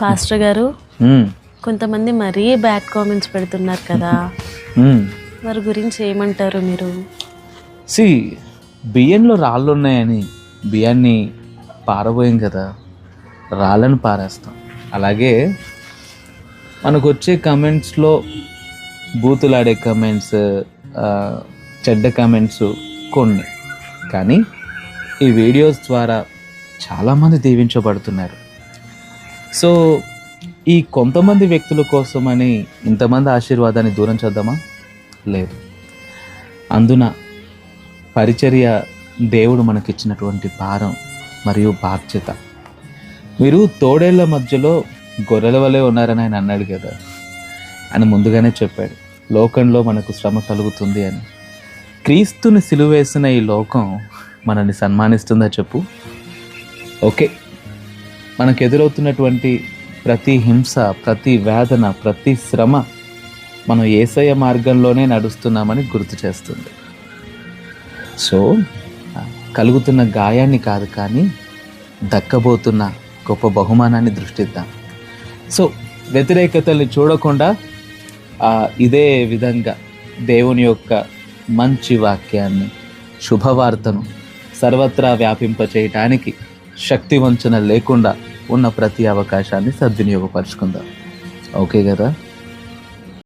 Pastor గారు, ఉమ్, కొంతమంది మరీ బ్యాడ్ కామెంట్స్ పెడుతున్నారు కదా, ఉమ్. వారి గురించి ఏమంటారు మీరు? సి బియ్యంలో రాళ్ళు ఉన్నాయని బియ్యాన్ని పారబోయాం కదా, రాళ్ళని పారేస్తాం. అలాగే మనకు వచ్చే కమెంట్స్లో బూతులాడే కమెంట్స్, చెడ్డ కమెంట్స్ కొన్ని, కానీ ఈ వీడియోస్ ద్వారా చాలామంది దీవించబడుతున్నారు. సో ఈ కొంతమంది వ్యక్తుల కోసమని ఇంతమంది ఆశీర్వాదాన్ని దూరం చేద్దామా? లేదు. అందున పరిచర్య దేవుడు మనకిచ్చినటువంటి భారం మరియు బాధ్యత. మీరు తోడేళ్ల మధ్యలో గొర్రెల వలె ఉన్నారని ఆయన అన్నాడు కదా. ఆయన ముందుగానే చెప్పాడు లోకంలో మనకు శ్రమ కలుగుతుంది అని. క్రీస్తుని సిలువేసిన ఈ లోకం మనల్ని సన్మానిస్తుందా చెప్పు? ఓకే, మనకు ఎదురవుతున్నటువంటి ప్రతి హింస, ప్రతి వేదన, ప్రతి శ్రమ మనం యేసయ్య మార్గంలోనే నడుస్తున్నామని గుర్తు చేస్తుంది. సో కలుగుతున్న గాయాన్ని కాదు, కానీ దక్కబోతున్న గొప్ప బహుమానాన్ని దృష్టిద్దాం. సో వ్యతిరేకతల్ని చూడకుండా ఇదే విధంగా దేవుని యొక్క మంచి వాక్యాన్ని, శుభవార్తను సర్వత్రా వ్యాపింపచేయటానికి శక్తి వంచన లేకుండా ఉన్న ప్రతి అవకాశాన్ని సద్వినియోగపరుచుకుందాం. ఓకే కదా?